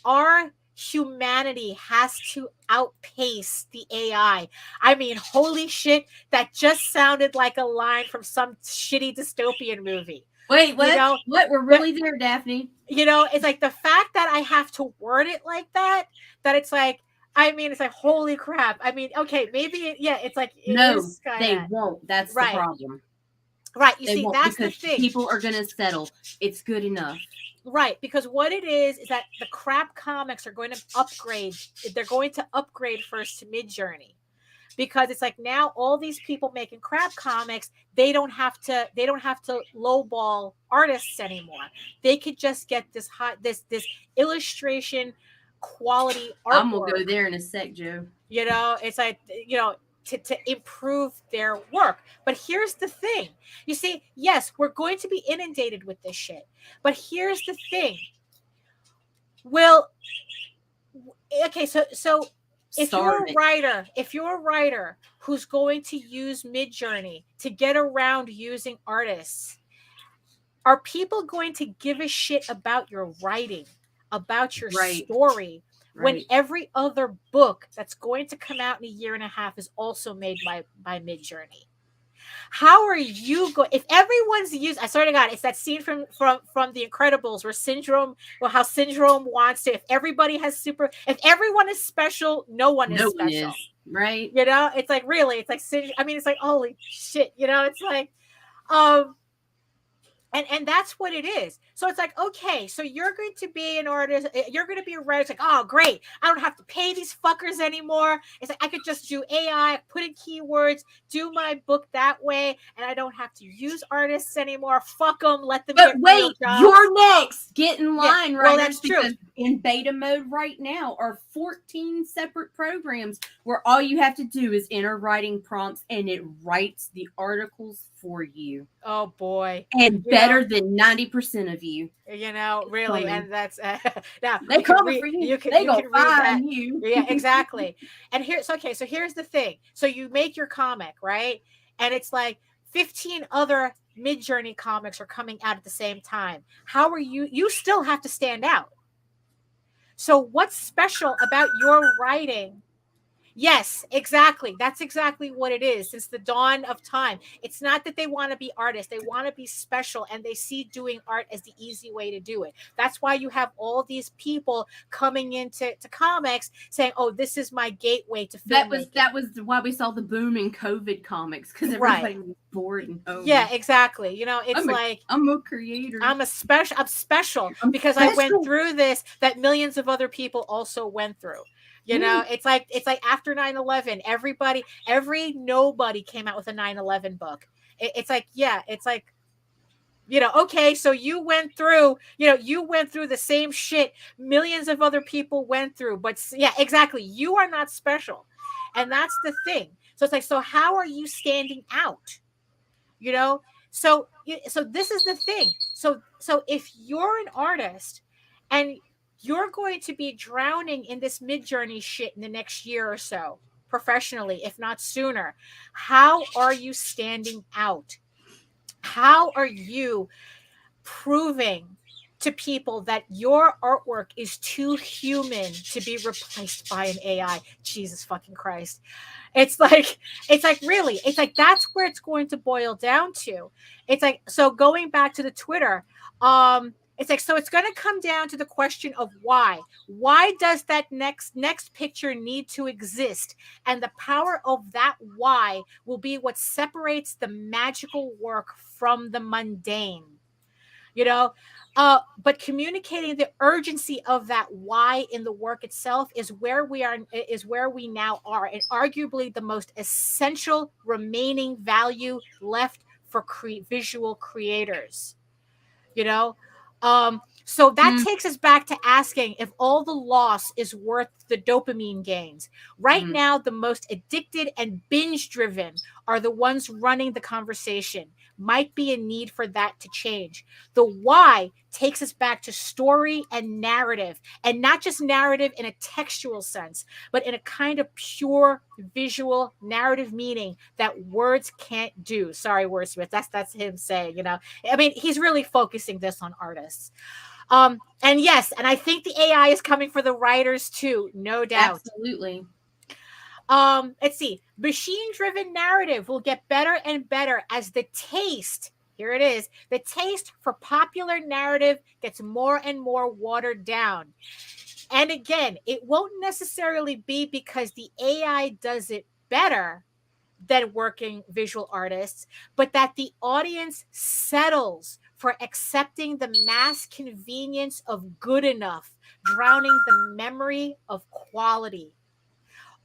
our humanity has to outpace the AI. I mean, holy shit, that just sounded like a line from some shitty dystopian movie. Wait, what? What? We're really there, Daphne. It's like the fact that I have to word it like that it's like, I mean, it's like, holy crap. I mean, okay, maybe, it's like, they won't. That's the problem. Right. You see, that's the thing. People are going to settle. It's good enough. Right. Because what it is that the crap comics are going to upgrade. They're going to upgrade first to MidJourney. Because it's like now all these people making crap comics, they don't have to lowball artists anymore. They could just get this this illustration quality artwork. I'm gonna go there in a sec, Joe. It's like to improve their work. But here's the thing. You see, yes, we're going to be inundated with this shit. But here's the thing. So if you're a writer who's going to use MidJourney to get around using artists, are people going to give a shit about your writing, about your story, when every other book that's going to come out in a year and a half is also made by MidJourney? How are you going? If everyone's used, I swear to God, it's that scene from The Incredibles where how Syndrome wants to. If everybody has if everyone is special, no one is special, right? It's like really, it's like I mean, it's like holy shit, it's like, and that's what it is. So it's like, okay, so you're going to be an artist, you're going to be a writer. It's like, oh, great. I don't have to pay these fuckers anymore. It's like, I could just do AI, put in keywords, do my book that way, and I don't have to use artists anymore. Fuck them, let them get real jobs. You're next. Get in line, right? Well, that's true. In beta mode right now are 14 separate programs where all you have to do is enter writing prompts and it writes the articles for you. Oh, boy. And better than 90% of you. Really. And that's now they come for you. They go find you. Yeah, exactly. And here's the thing. So you make your comic, right? And it's like 15 other MidJourney comics are coming out at the same time. How are you still have to stand out. So what's special about your writing? Yes, exactly. That's exactly what it is since the dawn of time. It's not that they want to be artists, they want to be special, and they see doing art as the easy way to do it. That's why you have all these people coming into comics saying, "Oh, this is my gateway to filmmaking." That was why we saw the boom in COVID comics, because everybody was bored and home. Yeah, exactly. You know, it's I'm a creator. I'm special because I went through this that millions of other people also went through. You know, it's like after 9/11, every nobody came out with a 9/11 book. It's like, yeah, it's like, you know, okay, so you went through the same shit millions of other people went through, but yeah, exactly. You are not special. And that's the thing. So it's like, so how are you standing out? You know? So this is the thing. So if you're an artist and you're going to be drowning in this MidJourney shit in the next year or so, professionally, if not sooner, how are you standing out? How are you proving to people that your artwork is too human to be replaced by an AI? Jesus fucking Christ. It's like really, it's like that's where it's going to boil down to. It's like, so going back to the Twitter, it's like, so it's going to come down to the question of why. Why does that next picture need to exist? And the power of that why will be what separates the magical work from the mundane. You know, but communicating the urgency of that why in the work itself is where we now are, and arguably the most essential remaining value left for visual creators. You know, so that takes us back to asking if all the loss is worth the dopamine gains. Right now, the most addicted and binge driven are the ones running the conversation. Might be a need for that to change. The why takes us back to story and narrative, and not just narrative in a textual sense, but in a kind of pure visual narrative meaning that words can't do. Sorry, wordsmith. That's him saying, you know, I mean, he's really focusing this on artists. And yes, and I think the AI is coming for the writers too, no doubt. Absolutely. Let's see. Machine-driven narrative will get better and better as the taste, here it is, the taste for popular narrative gets more and more watered down. And again, it won't necessarily be because the AI does it better than working visual artists, but that the audience settles for accepting the mass convenience of good enough, drowning the memory of quality.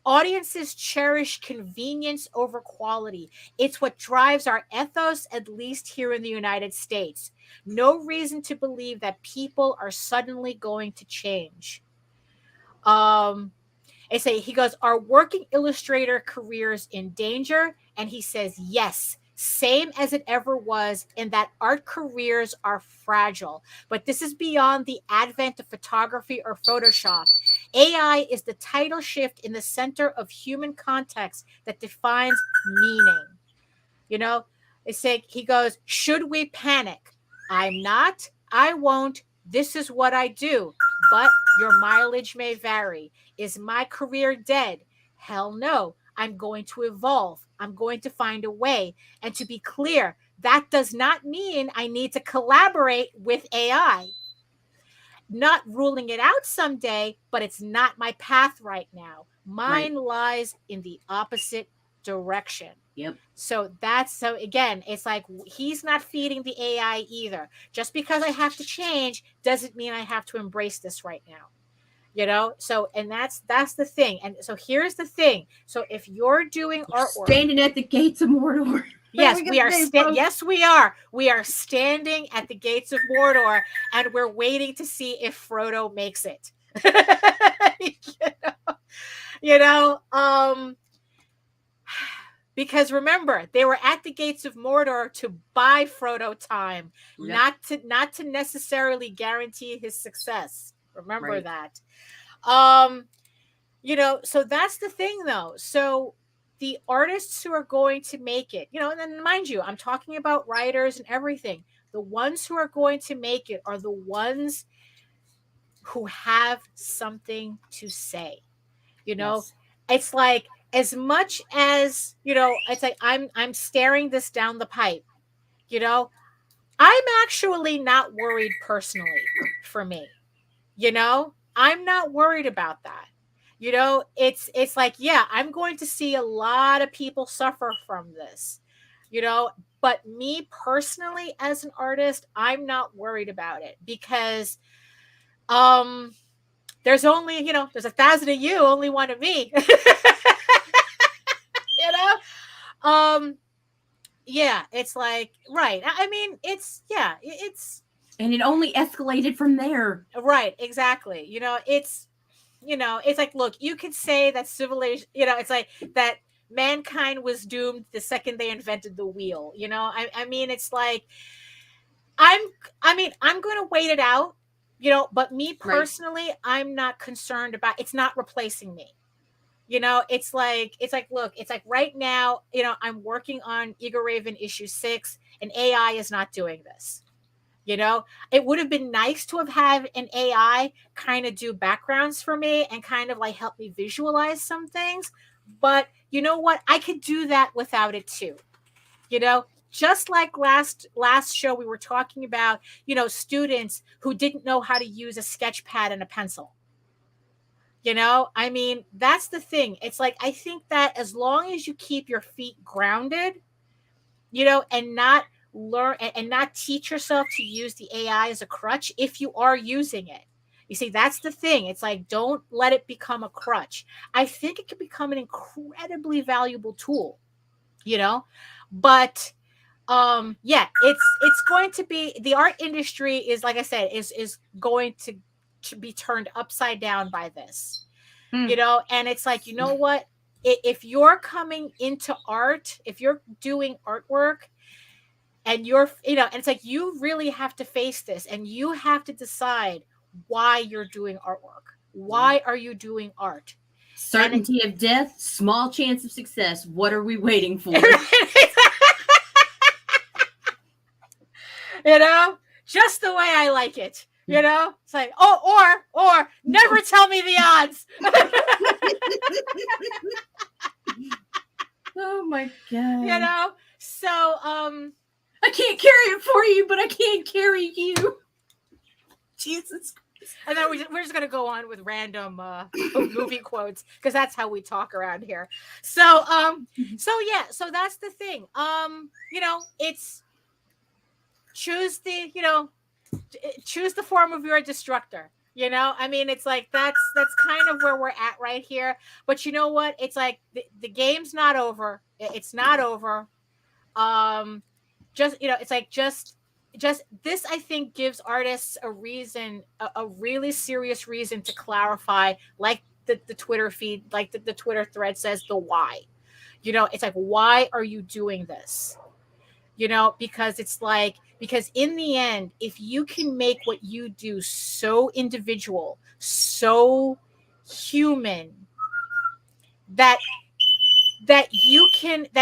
Audiences cherish convenience over quality. It's what drives our ethos, at least here in the United States. No reason to believe that people are suddenly going to change. He goes, are working illustrator careers in danger? And he says, yes, same as it ever was, in that art careers are fragile. But this is beyond the advent of photography or Photoshop. AI is the tidal shift in the center of human context that defines meaning. You know, he goes, should we panic? I'm not, I won't. This is what I do, but your mileage may vary. Is my career dead? Hell no. I'm going to evolve. I'm going to find a way. And to be clear, that does not mean I need to collaborate with AI. Not ruling it out someday, but it's not my path right now. Mine lies in the opposite direction. Yep. So again, it's like he's not feeding the AI either. Just because I have to change doesn't mean I have to embrace this right now. You know, so, and that's the thing. And so here's the thing. So if you're doing artwork, standing at the gates of Mordor. Yes, we are. Yes, we are. We are standing at the gates of Mordor, and we're waiting to see if Frodo makes it. Because remember, they were at the gates of Mordor to buy Frodo time, not to necessarily guarantee his success. Remember that. So that's the thing, though. So the artists who are going to make it, and then mind you, I'm talking about writers and everything. The ones who are going to make it are the ones who have something to say, Yes. it's like, as much as, it's like I'm staring this down the pipe, I'm actually not worried personally for me. I'm not worried about that. It's like, yeah, I'm going to see a lot of people suffer from this, but me personally as an artist, I'm not worried about it because there's only, there's 1,000 of you, only one of me. Yeah, it's like, right. I mean, it's and it only escalated from there. Right, exactly. It's like, look, you could say that civilization, it's like that mankind was doomed the second they invented the wheel. I mean, it's like, I'm going to wait it out, but me personally, right. I'm not concerned about, it's not replacing me. It's like, look, it's like right now, I'm working on Eagle Raven issue 6 and AI is not doing this. It would have been nice to have had an AI kind of do backgrounds for me and kind of like help me visualize some things. But you know what? I could do that without it too. Just like last show, we were talking about, students who didn't know how to use a sketch pad and a pencil. I mean, that's the thing. It's like, I think that as long as you keep your feet grounded, and not learn and not teach yourself to use the AI as a crutch if you are using it. You see, that's the thing. It's like, don't let it become a crutch. I think it can become an incredibly valuable tool, but yeah, it's going to be, the art industry is, like I said, is going to be turned upside down by this. And it's like, you know what? If you're coming into art, if you're doing artwork, and you're, and it's like, you really have to face this and you have to decide why you're doing artwork. Why are you doing art? Certainty of death, small chance of success. What are we waiting for? Just the way I like it. It's like, or never tell me the odds. Oh my God. So, I can't carry it for you, but I can't carry you. Jesus Christ. And then we're just going to go on with random movie quotes because that's how we talk around here. So yeah, so that's the thing. It's choose the form of your destructor. I mean, it's like, that's kind of where we're at right here. But you know what? It's like the game's not over. It's not over. It's like, just this, I think, gives artists a reason, a really serious reason to clarify, like the Twitter feed, like the Twitter thread says, the why. It's like, why are you doing this? Because it's like, because in the end, if you can make what you do so individual, so human, that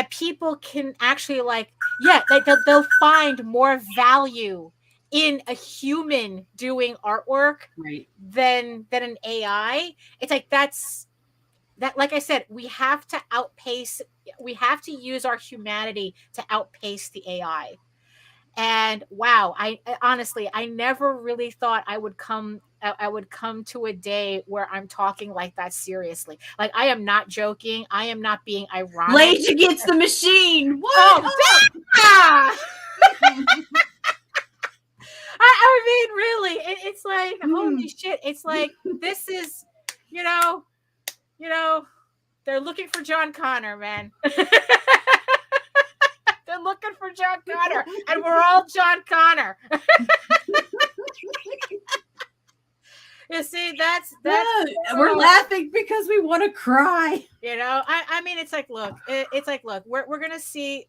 people can actually, like, yeah, they'll find more value in a human doing artwork, right, than an AI. It's like, like I said, we have to use our humanity to outpace the AI. And wow, I honestly, I never really thought I would come to a day where I'm talking like that seriously. Like, I am not joking. I am not being ironic. Lage against the machine. What? Oh, I mean, really, it's like, holy shit. It's like, this is, they're looking for John Connor, man. They're looking for John Connor, and we're all John Connor. You see, that's we're laughing because we want to cry. I mean, it's like, look, we're gonna see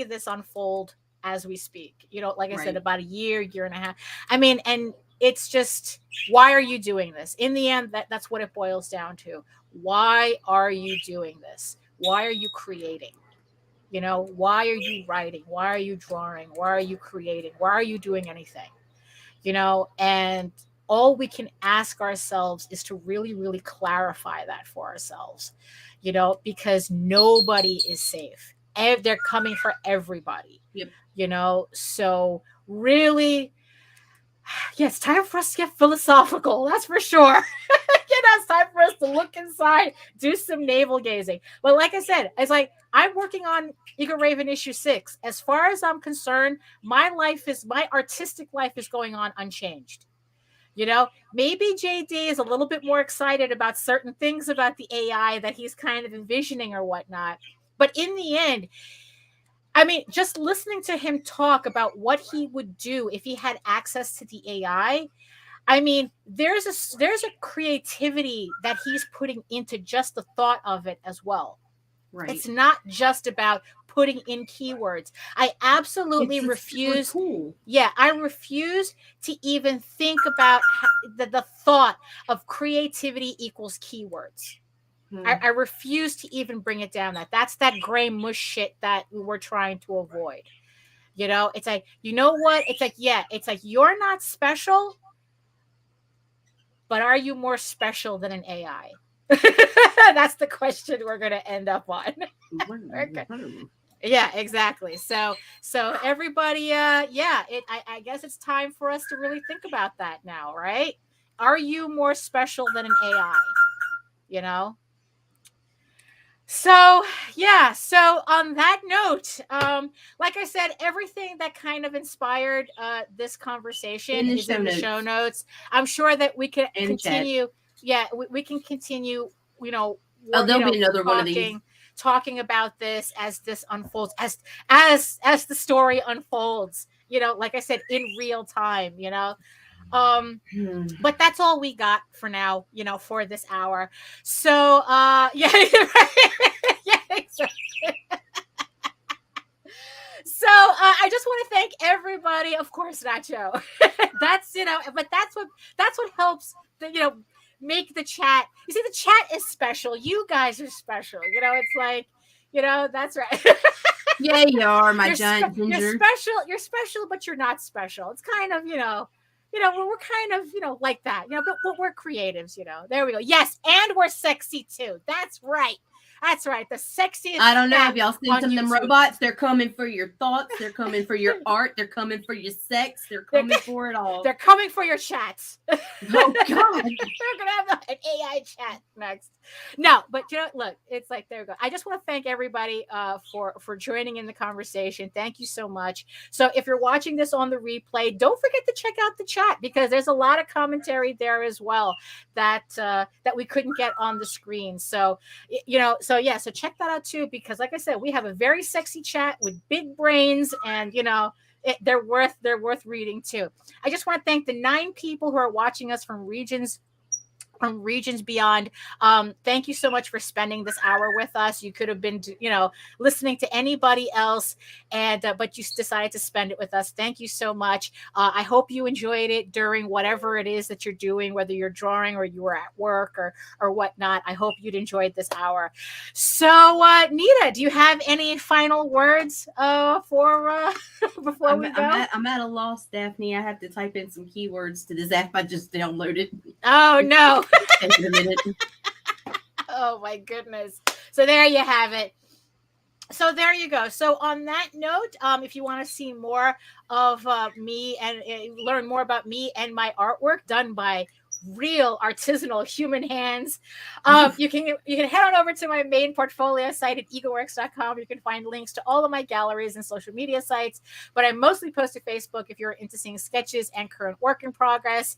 this unfold as we speak. Like I said, about a year and a half. I mean, and it's just, why are you doing this? In the end, that's what it boils down to. Why are you doing this? Why are you creating? Why are you writing? Why are you drawing? Why are you creating? Why are you doing anything? And all we can ask ourselves is to really, really clarify that for ourselves, because nobody is safe. They're coming for everybody. Yep. So really, it's time for us to get philosophical. That's for sure. It's time for us to look inside, do some navel gazing. But like I said, it's like I'm working on Eagle Raven issue 6. As far as I'm concerned, my artistic life is going on unchanged. Maybe JD is a little bit more excited about certain things about the AI that he's kind of envisioning or whatnot. But in the end, I mean, just listening to him talk about what he would do if he had access to the AI, I mean, there's a creativity that he's putting into just the thought of it as well. Right. It's not just about putting in keywords. I absolutely refuse. Cool. Yeah, I refuse to even think about the thought of creativity equals keywords. I refuse to even bring it down. That's that gray mush shit that we're trying to avoid. It's like, you know what? It's like, you're not special, but are you more special than an AI? That's the question we're going to end up on. Okay. Yeah, exactly. So everybody, I guess it's time for us to really think about that now, right? Are you more special than an AI? So on that note, like I said, everything that kind of inspired this conversation is in the show notes. I'm sure that we can continue. Yeah, we can continue, there'll be another one of these. Talking about this as this unfolds, as the story unfolds, like I said, in real time, but that's all we got for now, for this hour. So yeah, exactly. So I just want to thank everybody, of course, Nacho. That's but that's what helps make the chat. You see, the chat is special. You guys are special. It's like, that's right. Yeah, you are, my giant ginger. You're special, but you're not special. It's kind of, we're kind of, like that, but we're creatives, There we go. Yes, and we're sexy too. That's right. The sexiest. I don't know if y'all seen some of them robots. They're coming for your thoughts. They're coming for your art. They're coming for your sex. They're coming for it all. They're coming for your chats. Oh God! We're gonna have an AI chat next. No, but look, it's like, there we go. I just want to thank everybody for joining in the conversation. Thank you so much. So if you're watching this on the replay, don't forget to check out the chat, because there's a lot of commentary there as well that we couldn't get on the screen. So so check that out too, because like I said, we have a very sexy chat with big brains, and they're worth reading too. I just want to thank the 9 people who are watching us from regions beyond. Thank you so much for spending this hour with us. You could have been listening to anybody else, and but you decided to spend it with us. Thank you so much. I hope you enjoyed it during whatever it is that you're doing, whether you're drawing or you were at work or whatnot. I hope you'd enjoyed this hour. So Nita, do you have any final words for before we go? I'm at a loss, Daphne. I have to type in some keywords to this app I just downloaded. Oh no. Take it a minute. Oh my goodness. So there you have it. So there you go. So on that note, if you want to see more of me and learn more about me and my artwork done by real artisanal human hands, you can head on over to my main portfolio site at eagleworks.com. You can find links to all of my galleries and social media sites, but I mostly post to Facebook if you're into seeing sketches and current work in progress,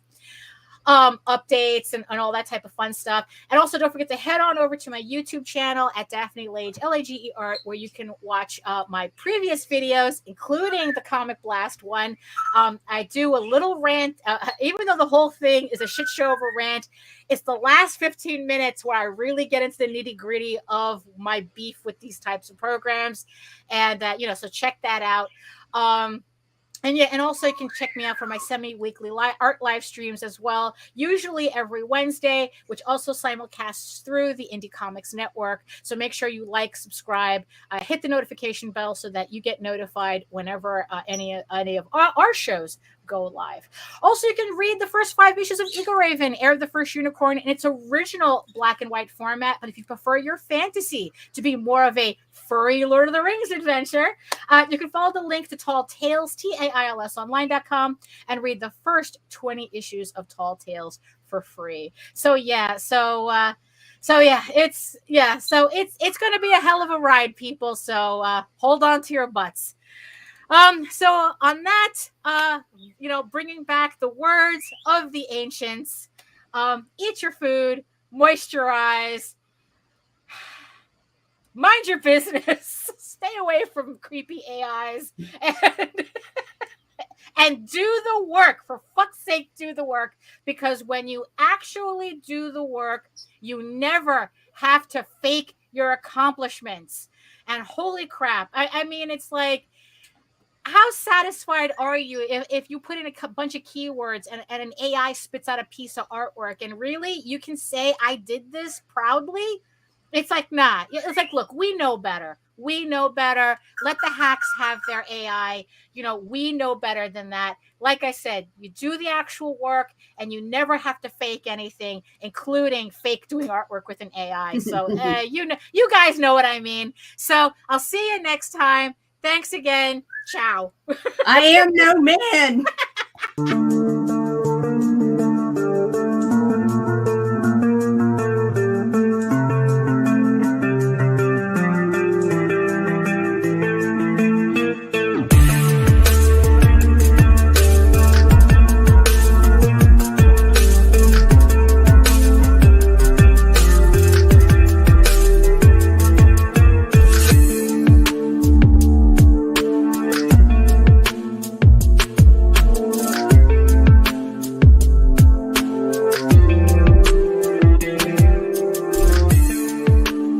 updates and all that type of fun stuff. And also don't forget to head on over to my YouTube channel at Daphne Lage, Lage Art, where you can watch my previous videos, including the Comic Blast one. I do a little rant, even though the whole thing is a shit show of a rant. It's the last 15 minutes where I really get into the nitty gritty of my beef with these types of programs. And, so check that out. And also you can check me out for my semi-weekly art live streams as well, usually every Wednesday, which also simulcasts through the Indie Comics Network. So make sure you like, subscribe, hit the notification bell so that you get notified whenever any of our shows go live. Also, you can read the first 5 issues of Eagle Raven, Heir of the First Unicorn, in its original black and white format. But if you prefer your fantasy to be more of a furry Lord of the Rings adventure, you can follow the link to Tall Tales, TAILSonline.com, and read the first 20 issues of Tall Tales for free. So it's going to be a hell of a ride, people. So hold on to your butts. So on that, bringing back the words of the ancients, eat your food, moisturize, mind your business, stay away from creepy AIs, and do the work. For fuck's sake, do the work, because when you actually do the work, you never have to fake your accomplishments. And holy crap, I mean, it's like, how satisfied are you if you put in a bunch of keywords and an AI spits out a piece of artwork and really you can say, I did this proudly? It's like, nah. It's like, look, we know better. We know better. Let the hacks have their AI. We know better than that. Like I said, you do the actual work and you never have to fake anything, including fake doing artwork with an AI. So, you guys know what I mean. So I'll see you next time. Thanks again. Ciao. I am no man.